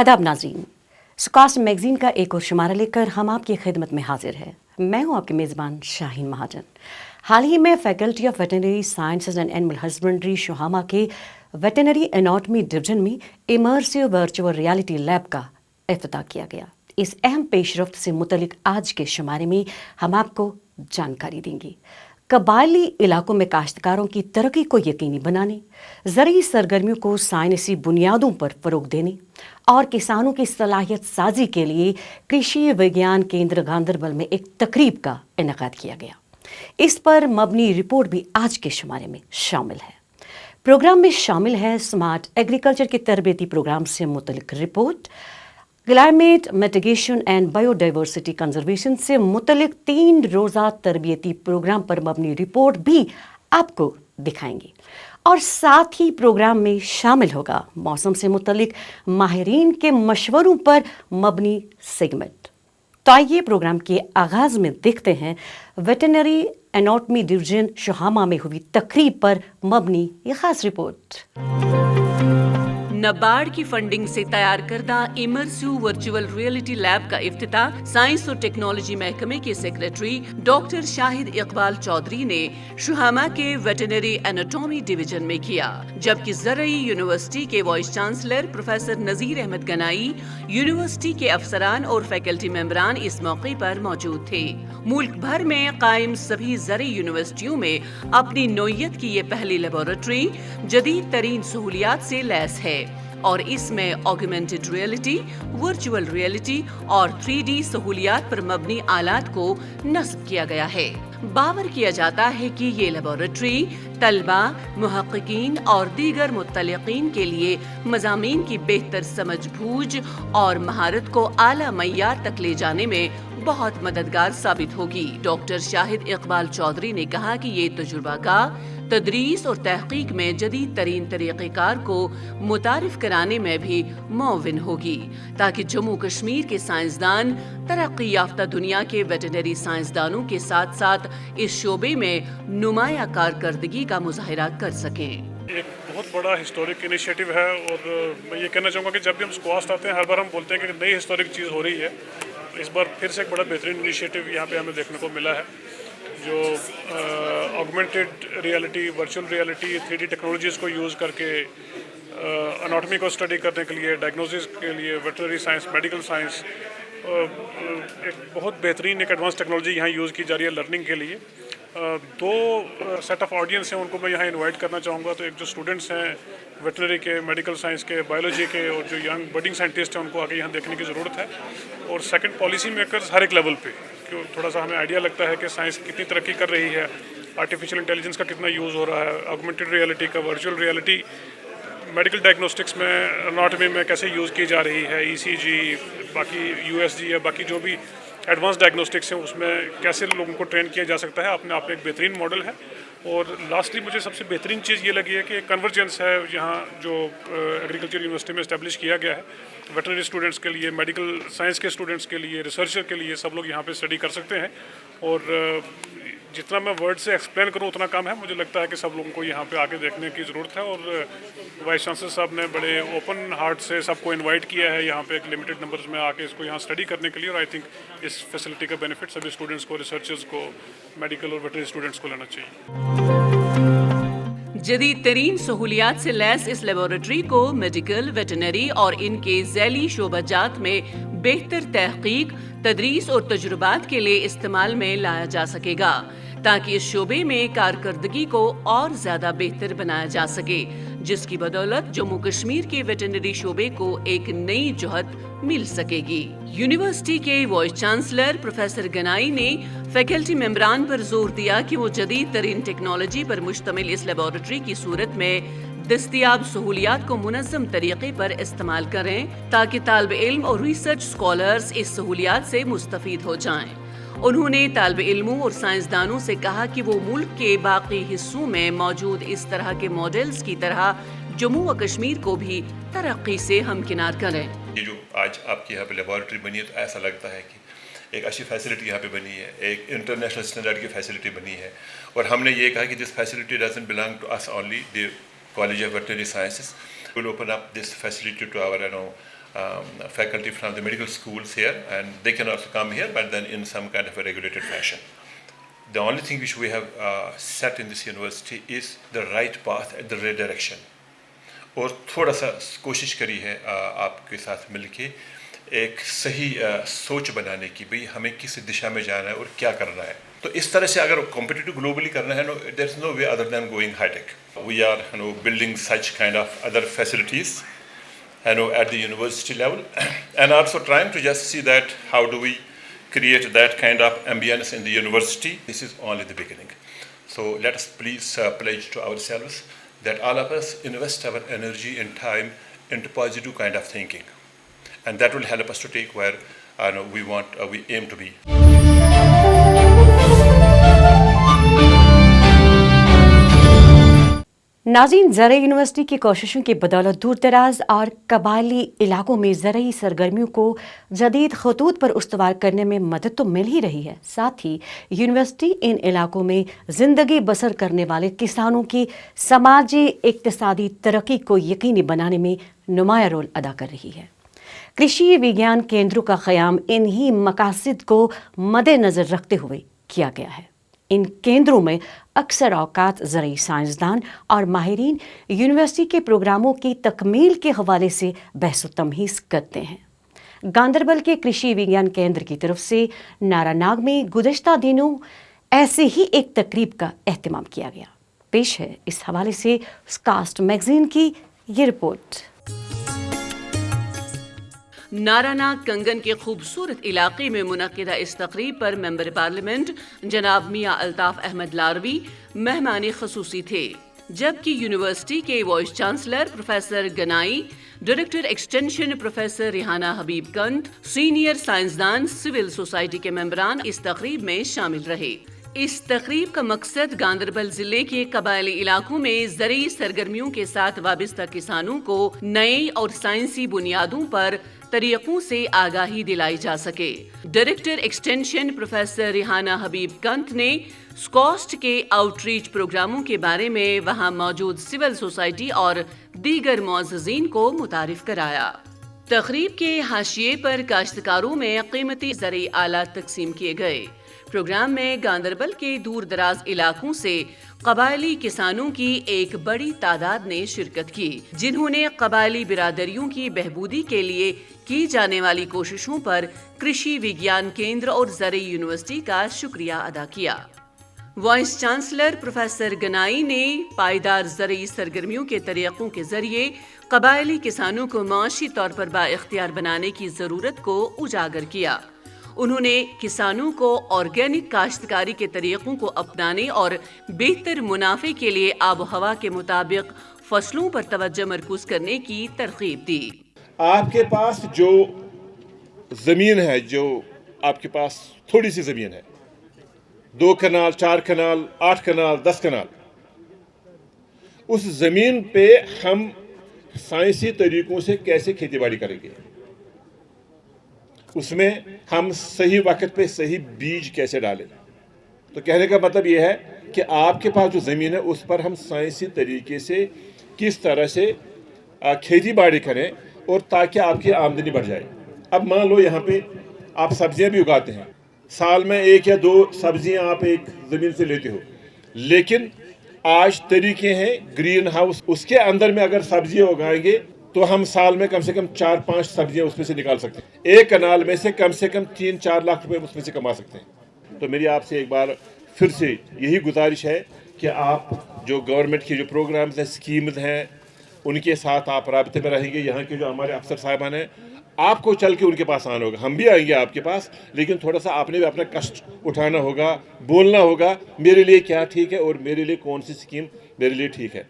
आदाब नाज़रीन, SKUAST magazine का एक और शुमारा लेकर हम आपकी खिदमत में हाजिर है। मैं हूं आपकी मेज़बान शाहीन महाजन। हाल ही में faculty of veterinary sciences and animal husbandry Shuhama के वेटनरी एनाटॉमी डिवीजन में इमर्सिव वर्चुअल रियलिटी लैब का इफ्तिताह किया गया। इस अहम पेशरफ्त से मुतलिक आज के शुमारे में हम आपको जानकारी देंगे। कबायली इलाकों में काश्तकारों की तरक्की को यकीनी बनाने, ज़रूरी सरगर्मियों को साइंसी बुनियादों पर फ़रोग़ देने और किसानों की सलाहियत साजी के लिए कृषि विज्ञान केंद्र गांदरबल में एक तकरीब का इनेकाद किया गया। इस पर मबनी रिपोर्ट भी आज के शुमारे में शामिल है। प्रोग्राम में शामिल है स्मार्ट एग्रीकल्चर के तरबेती प्रोग्राम से मुतलिक report, climate mitigation and biodiversity conservation से मुतलिक 3 रोज़ा तरबियती प्रोग्राम पर मबनी रिपोर्ट भी आपको दिखाएंगे और साथ ही प्रोग्राम में शामिल होगा मौसम से मुतलिक माहिरीन के मशवरों पर मबनी सेगमेंट। तो आइए प्रोग्राम के आगाज़ में देखते हैं वेटनरी एनाटॉमी डिवीजन शुहामा में हुई तकरीब पर मबनी ये खास रिपोर्ट। नाबार्ड की फंडिंग से तैयार करदा इमर्सिव वर्चुअल रियलिटी लैब का इफ्तिताह साइंस और टेक्नोलॉजी महकमे के सेक्रेटरी डॉक्टर शाहिद इकबाल चौधरी ने शुहामा के वेटनरी एनाटॉमी डिवीजन में किया, जबकि ज़रई यूनिवर्सिटी के वाइस चांसलर प्रोफेसर नज़ीर अहमद गनाई, यूनिवर्सिटी के अफसरान और फैकल्टी मेंबरान इस मौके पर मौजूद थे। मुल्क भर में कायम सभी ज़रई यूनिवर्सिटियों में अपनी नौयत की ये पहली लेबोरेटरी जदीद तरीन सहूलियात से लैस है और इसमें ऑगमेंटेड रियलिटी, वर्चुअल रियलिटी और 3D सहूलियात पर मबनी आलात को नस्ब किया गया है। बावर किया जाता है कि ये लेबोरेटरी तलबा, मुहक्किकीन और दीगर मुत्तलिकीन के लिए मज़ामीन की बेहतर समझ बूझ और महारत को आला मय्यार तक ले जाने में बहुत मददगार साबित होगी। डॉक्टर शाहिद इकबाल चौधरी ने कहा कि ये तजुर्बागाह तदरीस और तहकीक में जदीद तरीन तरीक़ेकार को मुतारिफ कराने में भी मुअव्विन होगी, ताकि जम्मू कश्मीर के साइंसदान तरक्की याफ्ता दुनिया के वेटनरी साइंसदानों के साथ साथ इस शोबे में नुमाया कारकर्दगी का मुजाहिरा कर सकें। एक बहुत बड़ा हिस्टोरिक इनिशिएटिव है और मैं ये कहना चाहूँगा कि जब भी हम स्क्वास्ट आते हैं हर बार हम बोलते हैं कि नई हिस्टोरिक चीज़ हो रही है। इस बार फिर से एक बड़ा बेहतरीन इनिशिएटिव यहाँ पे हमें देखने को मिला है, जो augmented reality, virtual reality, 3D technologies को यूज़ करके एनाटॉमी को स्टडी करने के लिए, डायग्नोसिस के लिए, वेटनरी साइंस, मेडिकल साइंस, एक बहुत बेहतरीन एक एडवांस टेक्नोलॉजी यहाँ यूज़ की जा रही है लर्निंग के लिए। 2 सेट ऑफ ऑडियंस हैं, उनको मैं यहाँ इनवाइट करना चाहूँगा। तो एक जो स्टूडेंट्स हैं वेटनरी के, मेडिकल साइंस के, बायोलॉजी के, और जो यंग बडिंग साइंटिस्ट हैं उनको आगे यहाँ देखने की ज़रूरत है। और सेकंड, पॉलिसी मेकर्स हर एक लेवल पे, क्यों थोड़ा सा हमें आइडिया लगता है कि साइंस कितनी तरक्की कर रही है, आर्टिफिशियल इंटेलिजेंस का कितना यूज़ हो रहा है, ऑगमेंटेड रियलिटी का, वर्चुअल रियलिटी मेडिकल डायग्नोस्टिक्स में, एनाटॉमी में कैसे यूज़ की जा रही है, ECG, बाकी USG या बाकी जो भी एडवांस डायग्नोस्टिक्स हैं उसमें कैसे लोगों को ट्रेन किया जा सकता है, अपने आप में एक बेहतरीन मॉडल है। और लास्टली मुझे सबसे बेहतरीन चीज़ ये लगी है कि कन्वर्जेंस है यहाँ जो एग्रीकल्चर यूनिवर्सिटी में इस्टेब्लिश किया गया है वेटनरी स्टूडेंट्स के लिए, मेडिकल साइंस के स्टूडेंट्स के लिए, रिसर्चर के लिए, सब लोग यहाँ पे स्टडी कर सकते हैं। और जितना मैं वर्ड से एक्सप्लेन करूँ उतना कम है। मुझे लगता है कि सब लोगों को यहाँ पे आके देखने की ज़रूरत है। और वाइस चांसलर साहब ने बड़े ओपन हार्ट से सबको इनवाइट किया है यहाँ पे एक लिमिटेड नंबर्स में आके इसको यहाँ स्टडी करने के लिए। और आई थिंक इस फैसिलिटी का बेनिफिट सभी स्टूडेंट्स को, रिसर्चर्स को, मेडिकल और वेटनरी स्टूडेंट्स को लेना चाहिए। जदीद तरीन सहूलियात से लैस इस लेबोरेटरी को मेडिकल, वेटनरी और इनके ज़ैली शोबाजात में बेहतर तहकीक, तदरीस और तजुर्बात के लिए इस्तेमाल में लाया जा सकेगा, ताकि इस शोबे में कारकर्दगी को और ज़्यादा बेहतर बनाया जा सके, जिसकी बदौलत जम्मू कश्मीर के वेटनरी शोबे को एक नई जोहत मिल सकेगी। यूनिवर्सिटी के वाइस चांसलर प्रोफेसर गनाई ने फैकल्टी मेंबरान पर जोर दिया कि वो जदीद तरीन टेक्नोलॉजी पर मुश्तमिल इस लेबोरेटरी की सूरत में दस्तियाब सहूलियात को मुनज़्ज़म तरीके पर इस्तेमाल करें, ताकि तालिब इल्म और रिसर्च स्कॉलर्स इस सहूलियात से मुस्तफीद हो जाएं। उन्होंने तालिब इल्मों और साइंसदानों से कहा कि वो मुल्क के बाकी हिस्सों में मौजूद इस तरह के मॉडल्स की तरह जम्मू व कश्मीर को भी तरक्की से हमकिनार करें। ये जो आज आपकी यहाँ पे लेबॉरेटरी बनी है, तो ऐसा लगता है कि एक अच्छी फैसिलिटी यहाँ पे बनी है, एक इंटरनेशनल स्टैंडर्ड की फैसिलिटी बनी है। और हमने ये कहा कि this facility doesn't belong to us only, the College of Veterinary Sciences will open up this facility to our faculty from the medical schools here, and they can also come here, but then in some kind of a regulated fashion. The only thing which we have set in this university is the right path and the right direction. اور تھوڑا سا کوشش کری ہے آپ کے ساتھ مل کے ایک صحیح سوچ بنانے کی، بھئی ہمیں کس دشا میں جانا ہے اور کیا کرنا ہے. تو اس طرح سے اگر کمپٹیٹو گلوبلی کرنا ہے، there is no way other than going high tech. We are building such kind of other facilities at the university level, and also trying to just see that how do we create that kind of ambience in the university. This is only the beginning. So let us please pledge to ourselves that all of us invest our energy and time into positive kind of thinking, and that will help us to take where we aim to be. ناظرین، زرعی university کی کوششوں کی بدولت دور دراز اور قبائلی علاقوں میں زرعی سرگرمیوں کو جدید خطوط پر استوار کرنے میں مدد تو مل ہی رہی ہے، ساتھ ہی یونیورسٹی ان علاقوں میں زندگی بسر کرنے والے کسانوں کی سماجی اقتصادی ترقی کو یقینی بنانے میں نمایاں رول ادا کر رہی ہے. کرشی وگیان کیندروں کا قیام انہی مقاصد کو مد نظر رکھتے ہوئے کیا گیا ہے. ان کیندروں میں اکثر اوقات زرعی سائنسدان اور ماہرین یونیورسٹی کے پروگراموں کی تکمیل کے حوالے سے بحث و تمہیز کرتے ہیں. گاندربل کے کرشی وگیان کیندر کی طرف سے نارا ناگ میں گزشتہ دنوں ایسے ہی ایک تقریب کا اہتمام کیا گیا. پیش ہے اس حوالے سے اسکاسٹ میگزین کی یہ رپورٹ. ناراناگ کنگن کے خوبصورت علاقے میں منعقدہ اس تقریب پر ممبر پارلیمنٹ جناب میاں الطاف احمد لاروی مہمان خصوصی تھے، جبکہ یونیورسٹی کے vice chancellor professor Ganai, director extension professor Rehana Habib Kanth, senior سائنسدان، سول سوسائٹی کے ممبران اس تقریب میں شامل رہے. اس تقریب کا مقصد گاندربل ضلع کے قبائلی علاقوں میں زرعی سرگرمیوں کے ساتھ وابستہ کسانوں کو نئے اور سائنسی بنیادوں پر طریقوں سے آگاہی دلائی جا سکے. Director extension professor Rehana Habib کنت نے اسکاسٹ کے آؤٹ ریچ پروگراموں کے بارے میں وہاں موجود سول سوسائٹی اور دیگر معززین کو متعارف کرایا. تقریب کے حاشیے پر کاشتکاروں میں قیمتی زرعی آلات تقسیم کیے گئے. پروگرام میں گاندربل کے دور دراز علاقوں سے قبائلی کسانوں کی ایک بڑی تعداد نے شرکت کی، جنہوں نے قبائلی برادریوں کی بہبودی کے لیے کی جانے والی کوششوں پر کرشی وگیان کیندر اور زرعی یونیورسٹی کا شکریہ ادا کیا. وائس چانسلر پروفیسر گنائی نے پائیدار زرعی سرگرمیوں کے طریقوں کے ذریعے قبائلی کسانوں کو معاشی طور پر بااختیار بنانے کی ضرورت کو اجاگر کیا. انہوں نے کسانوں کو آرگینک کاشتکاری کے طریقوں کو اپنانے اور بہتر منافع کے لیے آب و ہوا کے مطابق فصلوں پر توجہ مرکوز کرنے کی ترغیب دی. آپ کے پاس جو زمین ہے، جو آپ کے پاس تھوڑی سی زمین ہے، 2 کنال 4 کنال 8 کنال 10 کنال، اس زمین پہ ہم سائنسی طریقوں سے کیسے کھیتی باڑی کریں گے، اس میں ہم صحیح وقت پہ صحیح بیج کیسے ڈالیں. تو کہنے کا مطلب یہ ہے کہ آپ کے پاس جو زمین ہے اس پر ہم سائنسی طریقے سے کس طرح سے کھیتی باڑی کریں اور تاکہ آپ کی آمدنی بڑھ جائے. اب مان لو یہاں پہ آپ سبزیاں بھی اگاتے ہیں، سال میں 1 یا 2 سبزیاں آپ ایک زمین سے لیتے ہو، لیکن آج طریقے ہیں گرین ہاؤس، اس کے اندر میں اگر سبزیاں اگائیں گے تو ہم سال میں کم سے کم 4-5 سبزیاں اس میں سے نکال سکتے ہیں. 1 کنال میں سے کم 3-4 لاکھ روپے اس میں سے کما سکتے ہیں. تو میری آپ سے ایک بار پھر سے یہی گزارش ہے کہ آپ جو گورنمنٹ کے جو پروگرامز ہیں، اسکیمز ہیں، ان کے ساتھ آپ رابطے میں رہیں گے. یہاں کے جو ہمارے افسر صاحبان ہیں، آپ کو چل کے ان کے پاس آنا ہوگا، ہم بھی آئیں گے آپ کے پاس، لیکن تھوڑا سا آپ نے بھی اپنا کشٹ اٹھانا ہوگا، بولنا ہوگا میرے لیے کیا ٹھیک ہے اور میرے لیے کون سی اسکیم میرے لیے ٹھیک ہے.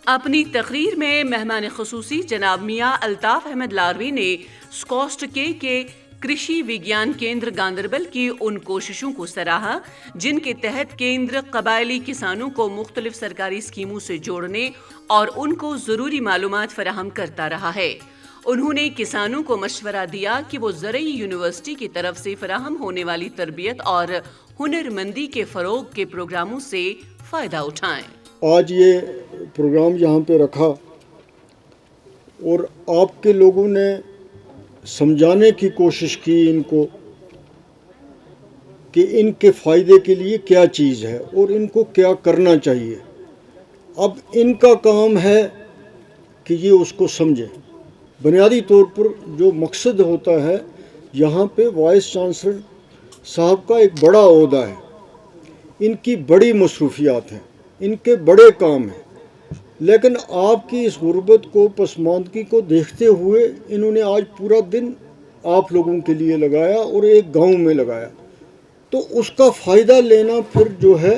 اپنی تقریر میں مہمان خصوصی جناب میاں الطاف احمد لاروی نے اسکاسٹ کے کرشی وگیان کیندر گاندربل کی ان کوششوں کو سراہا جن کے تحت کیندر قبائلی کسانوں کو مختلف سرکاری اسکیموں سے جوڑنے اور ان کو ضروری معلومات فراہم کرتا رہا ہے. انہوں نے کسانوں کو مشورہ دیا کہ وہ زرعی یونیورسٹی کی طرف سے فراہم ہونے والی تربیت اور ہنرمندی کے فروغ کے پروگراموں سے فائدہ اٹھائیں. آج یہ پروگرام یہاں پہ رکھا اور آپ کے لوگوں نے سمجھانے کی کوشش کی ان کو کہ ان کے فائدے کے لیے کیا چیز ہے اور ان کو کیا کرنا چاہیے. اب ان کا کام ہے کہ یہ اس کو سمجھیں. بنیادی طور پر جو مقصد ہوتا ہے یہاں پہ وائس چانسلر صاحب کا ایک بڑا عہدہ ہے, ان کی بڑی مصروفیات ہیں, ان کے بڑے کام ہیں, لیکن آپ کی اس غربت کو, پسماندگی کو دیکھتے ہوئے انہوں نے آج پورا دن آپ لوگوں کے لیے لگایا اور ایک گاؤں میں لگایا. تو اس کا فائدہ لینا پھر جو ہے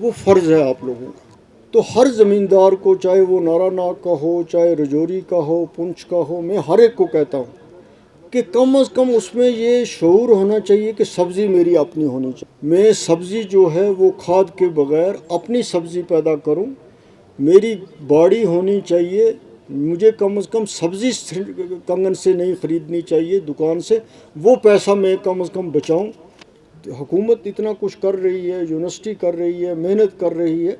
وہ فرض ہے آپ لوگوں کا. تو ہر زمیندار کو, چاہے وہ نارا ناگ کا ہو, چاہے رجوری کا ہو, پنچ کا ہو, میں ہر ایک کو کہتا ہوں کہ کم از کم اس میں یہ شعور ہونا چاہیے کہ سبزی میری اپنی ہونی چاہیے. میں سبزی جو ہے وہ کھاد کے بغیر اپنی سبزی پیدا کروں, میری باڑی ہونی چاہیے, مجھے کم از کم سبزی کنگن سے نہیں خریدنی چاہیے دکان سے, وہ پیسہ میں کم از کم بچاؤں. حکومت اتنا کچھ کر رہی ہے, یونیورسٹی کر رہی ہے, محنت کر رہی ہے,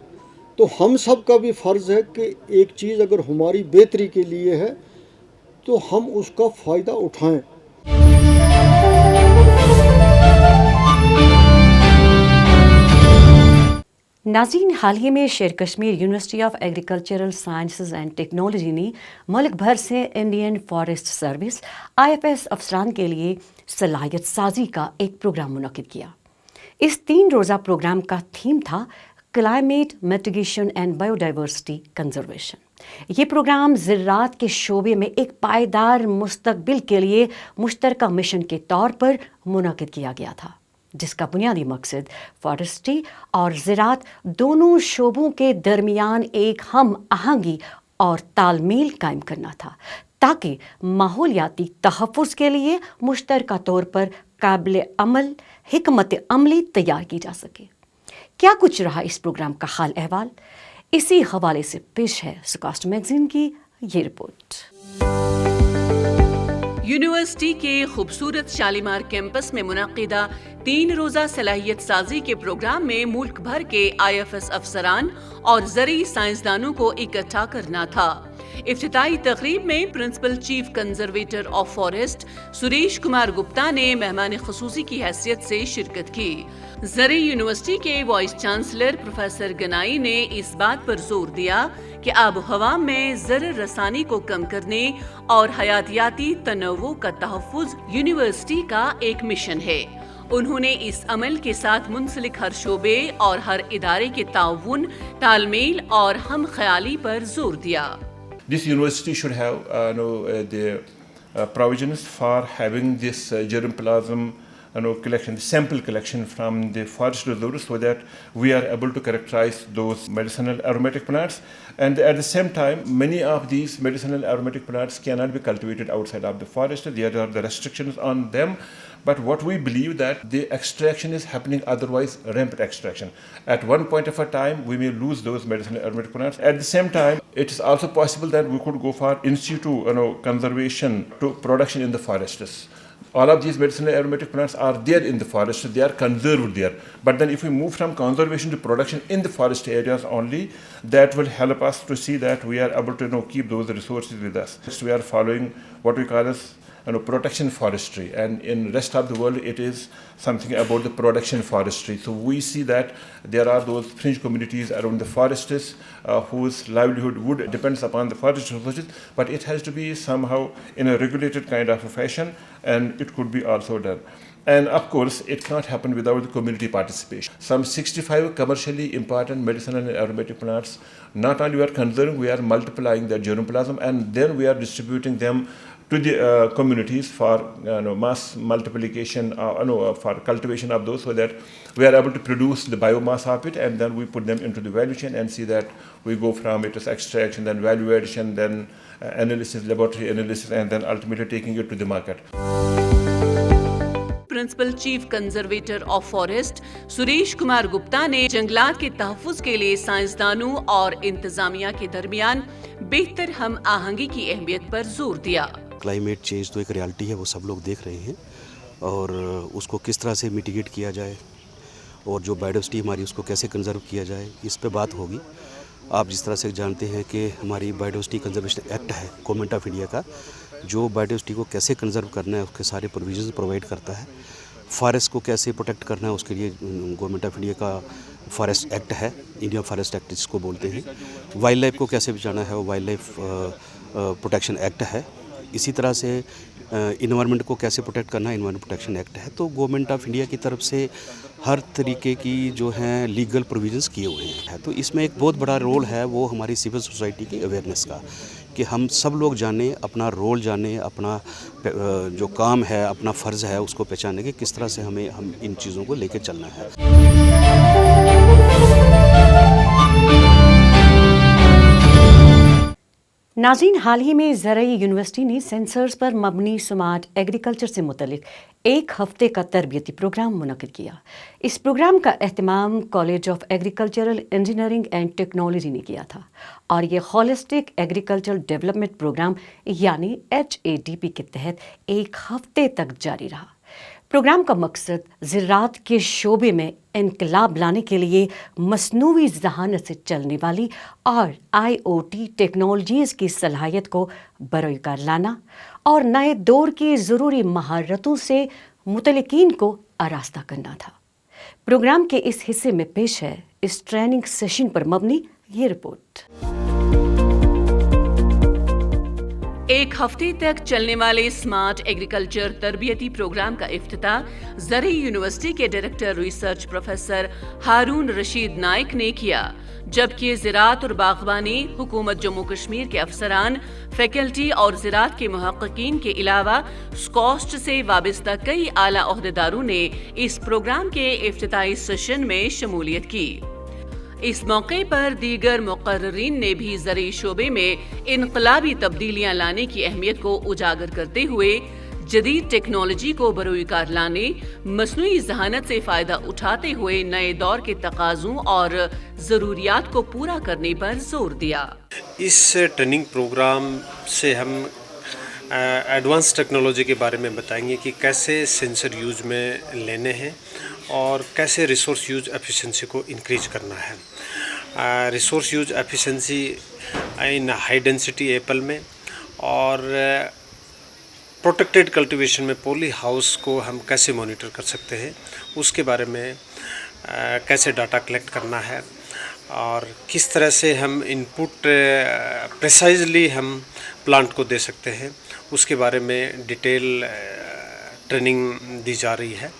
تو ہم سب کا بھی فرض ہے کہ ایک چیز اگر ہماری بہتری کے لیے ہے تو ہم اس کا فائدہ اٹھائیں. ناظرین، حال ہی میں شیر Kashmir university of agricultural sciences and technology نے ملک بھر سے انڈین فارسٹ سروس IFS افسران کے لیے صلاحیت سازی کا ایک پروگرام منعقد کیا. اس 3 روزہ پروگرام کا تھیم تھا climate mitigation and bio diversity conservation. یہ پروگرام زراعت کے شعبے میں ایک پائیدار مستقبل کے لیے مشترکہ مشن کے طور پر منعقد کیا گیا تھا، جس کا بنیادی مقصد فارسٹری اور زراعت دونوں شعبوں کے درمیان ایک ہم آہنگی اور تال میل قائم کرنا تھا، تاکہ ماحولیاتی تحفظ کے لیے مشترکہ طور پر قابل عمل حکمت عملی تیار کی جا سکے. کیا کچھ رہا اس پروگرام کا حال احوال؟ اسی حوالے سے پیش ہے سکاسٹ میگزین کی یہ رپورٹ. یونیورسٹی کے خوبصورت شالیمار کیمپس میں منعقدہ 3 روزہ صلاحیت سازی کے پروگرام میں ملک بھر کے IFS افسران اور زرعی سائنسدانوں کو اکٹھا کرنا تھا. افتتاحی تقریب میں principal chief conservator of forest Suresh Kumar Gupta نے مہمان خصوصی کی حیثیت سے شرکت کی. زرعی یونیورسٹی کے وائس چانسلر پروفیسر گنائی نے اس بات پر زور دیا کہ آب و ہوا میں زر رسانی کو کم کرنے اور حیاتیاتی تنوع کا تحفظ یونیورسٹی کا ایک مشن ہے. انہوں نے اس عمل کے ساتھ منسلک ہر شعبے اور ہر ادارے کے تعاون، تال میل اور ہم خیالی پر زور دیا. This university should have the provisions for having this germplasm collection, sample collection from the forest reserves, so that we are able to characterize those medicinal aromatic plants. And at the same time, many of these medicinal aromatic plants cannot be cultivated outside of the forest. There are the restrictions on them. But what we believe that the extraction is happening otherwise, rampant extraction. At one point of a time, we may lose those medicinal aromatic plants. At the same time, it is also possible that we could go for in situ conservation to production in the forests. All of these medicinal aromatic plants are there in the forest, they are conserved there. But then if we move from conservation to production in the forest areas only, that will help us to see that we are able to keep those resources with us. Next, we are following what we call as protection forestry, and in rest of the world it is something about the production forestry. So we see that there are those fringe communities around the forests whose livelihood would depends upon the forest resources, but it has to be somehow in a regulated kind of a fashion, and it could be also done. And of course, it cannot happen without the community participation. Some 65 commercially important medicinal and aromatic plants, not only we are conserving, we are multiplying their germplasm, and then we are distributing them to the communities for mass multiplication, for cultivation of those, so that we are able to produce the biomass of it, and then we put them into the value chain and see that we go from it as extraction, then value addition, then analysis, laboratory analysis, and then ultimately taking it to the market. Principal chief conservator of forest Suresh Kumar Gupta نے جنگلات کے تحفظ کے لیے سائنسدانوں اور انتظامیہ کے درمیان بہتر ہم آہنگی کی اہمیت پر زور دیا. کلائمیٹ چینج تو ایک ریالٹی ہے، وہ سب لوگ دیکھ رہے ہیں، اور اس کو کس طرح سے میٹیگیٹ کیا جائے اور جو بایوڈائیورسٹی ہماری اس کو کیسے کنزرو کیا جائے، اس پہ بات ہوگی. आप जिस तरह से जानते हैं कि हमारी बायोडाइवर्सिटी कंजर्वेशन एक्ट है गवर्नमेंट ऑफ इंडिया का, जो बायोडाइवर्सिटी को कैसे कंजर्व करना है उसके सारे प्रोविजंस प्रोवाइड करता है। फॉरेस्ट को कैसे प्रोटेक्ट करना है उसके लिए गवर्नमेंट ऑफ इंडिया का फॉरेस्ट एक्ट है, इंडियन फॉरेस्ट एक्ट जिसको बोलते हैं। वाइल्ड लाइफ को कैसे बचाना है वो वाइल्ड लाइफ प्रोटेक्शन एक्ट है। इसी तरह से इन्वायरमेंट को कैसे प्रोटेक्ट करना है, इन्वायरमेंट प्रोटेक्शन एक्ट है। तो गवर्नमेंट ऑफ इंडिया की तरफ से हर तरीके की जो हैं लीगल प्रोविजंस किए हुए हैं। तो इसमें एक बहुत बड़ा रोल है वो हमारी सिविल सोसाइटी की अवेयरनेस का, कि हम सब लोग जानें, अपना रोल जानें, अपना जो काम है, अपना फ़र्ज़ है उसको पहचानें कि किस तरह से हम इन चीज़ों को लेकर चलना है। नाज़रीन, हाल ही में ज़राई यूनिवर्सिटी ने सेंसर्स पर मबनी स्मार्ट एग्रीकल्चर से मुतलिक एक हफ्ते का तरबियती प्रोग्राम मुनक़िद किया। इस प्रोग्राम का एहतमाम college of agricultural engineering and technology ने किया था और ये होलिस्टिक एग्रीकल्चरल डेवलपमेंट प्रोग्राम यानी HADP के तहत एक हफ्ते तक जारी रहा। प्रोग्राम का मकसद ज़राअत के शोबे में इनकलाब लाने के लिए मसनूई ज़हानत से चलने वाली और IoT टेक्नोलॉजीज़ की सलाहियत को बरोकार लाना और नए दौर की ज़रूरी महारतों से मुतलकीन को आरास्ता करना था। प्रोग्राम के इस हिस्से में पेश है इस ट्रेनिंग सेशन पर मबनी ये रिपोर्ट। एक हफ्ते तक चलने वाले स्मार्ट एग्रीकल्चर तरबियती प्रोग्राम का इफ्तिताह ज़राई यूनिवर्सिटी के डायरेक्टर रिसर्च प्रोफेसर हारून रशीद नाइक ने किया, जबकि ज़राअत और बागवानी, हुकूमत जम्मू कश्मीर के अफसरान, फैकल्टी और ज़राअत के मुहक्किकीन के अलावा स्कॉस्ट से वाबस्ता कई आला ओहदेदारों ने इस प्रोग्राम के इफ्तिताही सेशन में शमूलियत की। इस मौके पर दीगर मुकर्ररीन ने भी ज़राई शोबे में इनकलाबी तब्दीलियां लाने की अहमियत को उजागर करते हुए जदीद टेक्नोलॉजी को बरोकार लाने, मसनूई ज़हानत से फ़ायदा उठाते हुए नए दौर के तकाज़ों और ज़रूरियात को पूरा करने पर जोर दिया। इस ट्रेनिंग प्रोग्राम से हम एडवांस टेक्नोलॉजी के बारे में बताएंगे कि कैसे सेंसर यूज में लेने हैं और कैसे रिसोर्स यूज एफिशिएंसी को इंक्रीज करना है। रिसोर्स यूज एफिशिएंसी इन हाई डेंसिटी एप्पल में और प्रोटेक्टेड कल्टीवेशन में पॉली हाउस को हम कैसे मॉनिटर कर सकते हैं, उसके बारे में कैसे डाटा कलेक्ट करना है और किस तरह से हम इनपुट प्रिसाइजली हम प्लांट को दे सकते हैं, उसके बारे में डिटेल ट्रेनिंग दी जा रही है।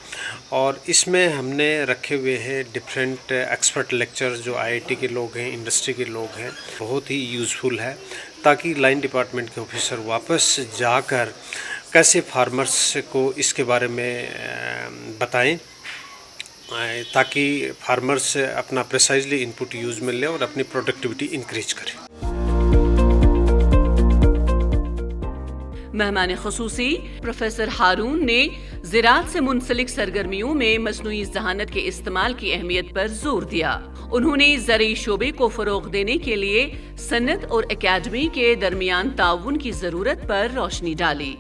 और इसमें हमने रखे हुए हैं डिफरेंट एक्सपर्ट लेक्चर जो IIT के लोग हैं, इंडस्ट्री के लोग हैं, बहुत ही यूज़फुल है ताकि लाइन डिपार्टमेंट के ऑफिसर वापस जाकर कैसे फार्मर्स को इसके बारे में बताएं ताकि फार्मर्स अपना प्रिसाइजली इनपुट यूज़ में ले और अपनी प्रोडक्टिविटी इंक्रीज करें। मेहमान खुसूसी प्रोफेसर हारून ने ज़राअत से मुंसलिक सरगर्मियों में मसनूई ज़हानत के इस्तेमाल की अहमियत पर जोर दिया। उन्होंने ज़राई शोबे को फ़रोग़ देने के लिए सनत और एकेडमी के दरमियान ताउन की ज़रूरत पर रोशनी डाली।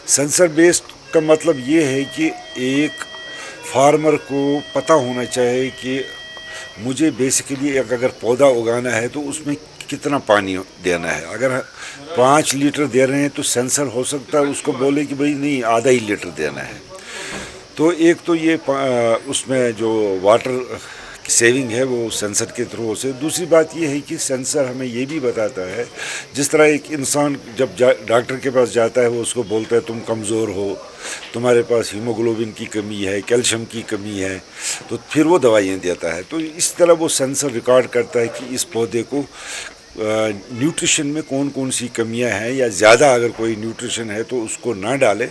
सेंसर बेस्ड का मतलब ये है कि एक फार्मर को पता होना चाहिए कि मुझे बेसिकली अगर पौधा उगाना है तो उसमें कितना पानी देना है। अगर 5 लीटर दे रहे हैं तो सेंसर हो सकता है उसको बोले कि भाई नहीं, आधा ही लीटर देना है। तो एक तो ये उसमें जो वाटर सेविंग है वो सेंसर के थ्रू से। दूसरी बात ये है कि सेंसर हमें ये भी बताता है, जिस तरह एक इंसान जब डॉक्टर के पास जाता है वो उसको बोलता है तुम कमज़ोर हो, तुम्हारे पास हीमोग्लोबिन की कमी है, कैल्शियम की कमी है, तो फिर वो दवाइयाँ देता है। तो इस तरह वो सेंसर रिकॉर्ड करता है कि इस पौधे को न्यूट्रिशन में कौन कौन सी कमियां हैं, या ज़्यादा अगर कोई न्यूट्रिशन है तो उसको ना डाले,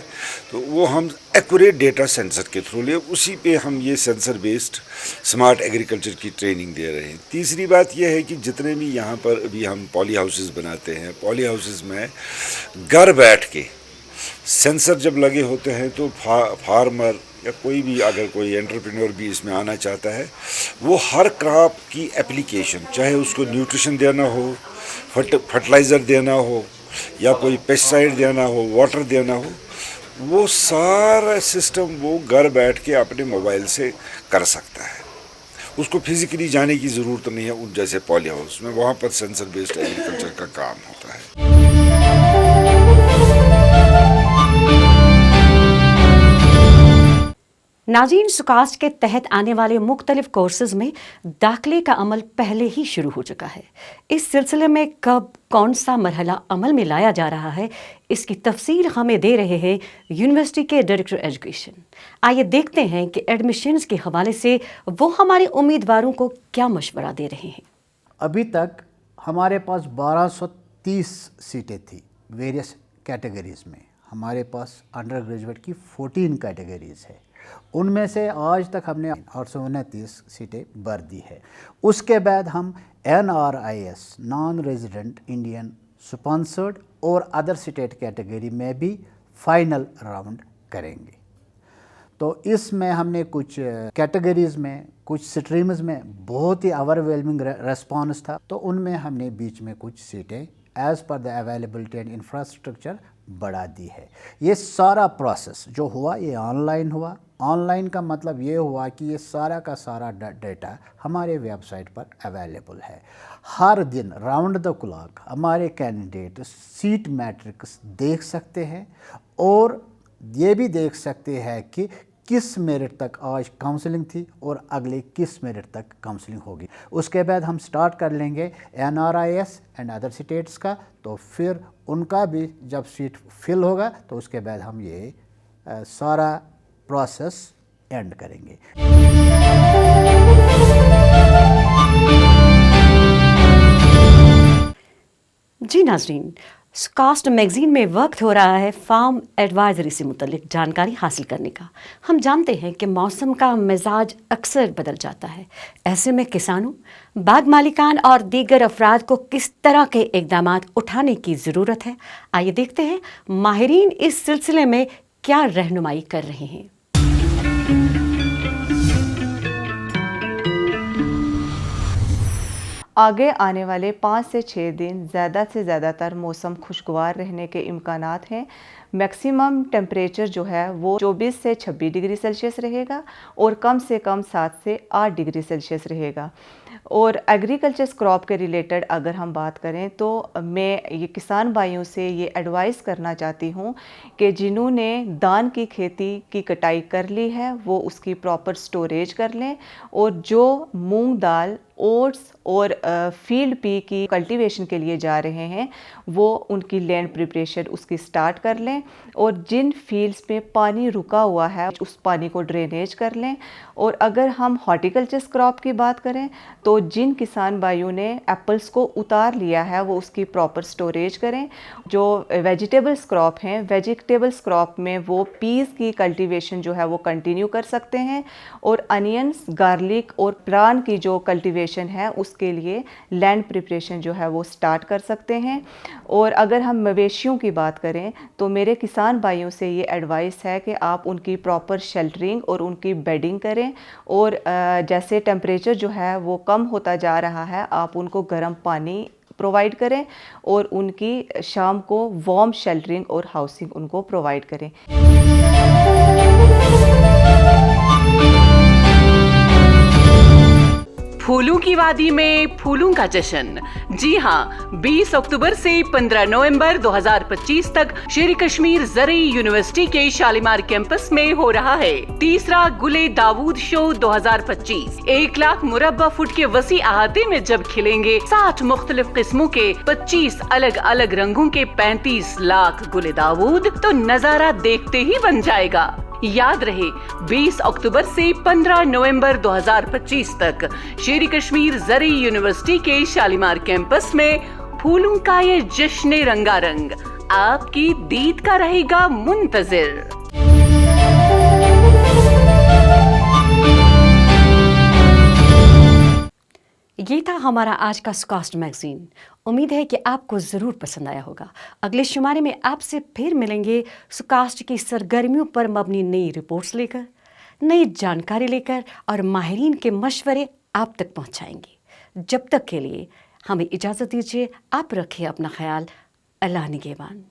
तो वो हम एक्यूरेट डेटा सेंसर के थ्रू ले, उसी पे हम ये सेंसर बेस्ड स्मार्ट एग्रीकल्चर की ट्रेनिंग दे रहे हैं। तीसरी बात ये है कि जितने भी यहाँ पर अभी हम पॉली हाउसेस बनाते हैं, पॉली हाउसेस में घर बैठ के सेंसर जब लगे होते हैं तो फार्मर या कोई भी अगर कोई एंटरप्रेन्योर भी इसमें आना चाहता है, वो हर क्रॉप की एप्लीकेशन, चाहे उसको न्यूट्रिशन देना हो, फर्टिलाइज़र देना हो, या कोई पेस्टिसाइड देना हो, वाटर देना हो, वो सारा सिस्टम वो घर बैठ के अपने मोबाइल से कर सकता है। उसको फिजिकली जाने की ज़रूरत नहीं है उन जैसे पॉली हाउस में, वहाँ पर सेंसर बेस्ड एग्रीकल्चर का काम होता है। नाज़रीन, सुकास्ट के तहत आने वाले मुख्तलिफ कोर्सेज में दाखिले का अमल पहले ही शुरू हो चुका है। इस सिलसिले में कब कौन सा मरहला अमल में लाया जा रहा है, इसकी तफसील हमें दे रहे हैं यूनिवर्सिटी के डायरेक्टर एजुकेशन। आइए देखते हैं कि एडमिशन्स के हवाले से वो हमारे उम्मीदवारों को क्या मशवरा दे रहे हैं। अभी तक हमारे पास 1230 सीटें थी वेरियस कैटेगरीज़ में। हमारे पास अंडर ग्रेजुएट की 14 कैटेगरीज़ है, उनमें से आज तक हमने 829 सीटें भर दी है। उसके बाद हम NRIS non resident Indian sponsored और अदर स्टेट कैटेगरी में भी फाइनल राउंड करेंगे। तो इसमें हमने कुछ कैटेगरीज़ में, कुछ स्ट्रीम्स में बहुत ही ओवरवेलमिंग रेस्पॉन्स था, तो उनमें हमने बीच में कुछ सीटें as per the availability and infrastructure बढ़ा दी है। ये सारा प्रोसेस जो हुआ ये ऑनलाइन हुआ। ऑनलाइन का मतलब ये हुआ कि ये सारा का सारा डेटा हमारे वेबसाइट पर अवेलेबल है। हर दिन राउंड द क्लॉक हमारे कैंडिडेट सीट मैट्रिक्स देख सकते हैं और ये भी देख सकते हैं कि किस मेरिट तक आज काउंसलिंग थी और अगले किस मेरिट तक काउंसलिंग होगी। उसके बाद हम स्टार्ट कर लेंगे NRIS एंड अदर स्टेट्स का, तो फिर उनका भी जब सीट फिल होगा तो उसके बाद हम ये सारा प्रोसेस एंड करेंगे। जी नाज़रीन, सुकास्ट मैगज़ीन में वक्त हो रहा है फार्म एडवाइजरी से मुतल्लिक जानकारी हासिल करने का। हम जानते हैं कि मौसम का मिजाज अक्सर बदल जाता है। ऐसे में किसानों, बाग मालिकान और दीगर अफराद को किस तरह के इक़दामात उठाने की ज़रूरत है, आइए देखते हैं माहिरीन इस सिलसिले में क्या रहनुमाई कर रहे हैं। आगे आने वाले 5 से 6 दिन ज़्यादा से ज़्यादातर मौसम खुशगवार रहने के इम्कानात हैं। मैक्सिमम टेम्परेचर जो है वो 24 से 26 डिग्री सेल्सियस रहेगा और कम से कम 7 से 8 डिग्री सेल्सियस रहेगा। और एग्रीकल्चर क्रॉप के रिलेटेड अगर हम बात करें तो मैं ये किसान भाइयों से ये एडवाइस करना चाहती हूँ कि जिन्होंने धान की खेती की कटाई कर ली है वो उसकी प्रॉपर स्टोरेज कर लें, और जो मूंग दाल, ओट्स और फील्ड पी की कल्टीवेशन के लिए जा रहे हैं वो उनकी लैंड प्रिपरेशन उसकी स्टार्ट कर लें, और जिन फील्ड्स पे पानी रुका हुआ है उस पानी को ड्रेनेज कर लें। और अगर हम हॉर्टिकल्चर क्रॉप की बात करें तो जिन किसान भाइयों ने एप्पल्स को उतार लिया है वो उसकी प्रॉपर स्टोरेज करें। जो वेजिटेबल्स क्रॉप हैं, वेजिटेबल्स क्रॉप में वो पीस की कल्टीवेशन जो है वो कंटिन्यू कर सकते हैं, और अनियंस, गार्लिक और प्रान की जो कल्टीवेशन है उसके लिए लैंड प्रिपरेशन जो है वो स्टार्ट कर सकते हैं। और अगर हम मवेशियों की बात करें तो मेरे किसान भाइयों से ये एडवाइस है कि आप उनकी प्रॉपर शेल्टरिंग और उनकी बेडिंग करें, और जैसे टेम्परेचर जो है वो कम होता जा रहा है आप उनको गर्म पानी प्रोवाइड करें और उनकी शाम को वार्म शेल्टरिंग और हाउसिंग उनको प्रोवाइड करें। फूलों की वादी में फूलों का जश्न। जी हाँ, 20 अक्टूबर से 15 नवंबर 2025 तक शेर कश्मीर ज़रई यूनिवर्सिटी के शालीमार कैंपस में हो रहा है तीसरा गुले दाऊद शो 2025। 1 लाख मुरब्बा फुट के वसी अहाते में जब खिलेंगे 60 मुख्तलिफ किस्मों के 25 अलग अलग रंगों के 35 लाख गुले दाऊद, तो नजारा देखते ही बन जाएगा। याद रहे, 20 अक्टूबर से 15 नवंबर 2025 तक शेर कश्मीर ज़रई यूनिवर्सिटी के शालीमार कैंपस में फूलों का ये जश्न रंगारंग आपकी दीद का रहेगा मुंतजिर। ये था हमारा आज का सुकास्ट मैगज़ीन। उम्मीद है कि आपको ज़रूर पसंद आया होगा। अगले शुमारे में आपसे फिर मिलेंगे सुकास्ट की सरगर्मियों पर मबनी नई रिपोर्ट्स लेकर, नई जानकारी लेकर और माहिरीन के मशवरे आप तक पहुंचाएंगे। जब तक के लिए हमें इजाज़त दीजिए। आप रखिए अपना ख्याल। अल्लाह निगहबान।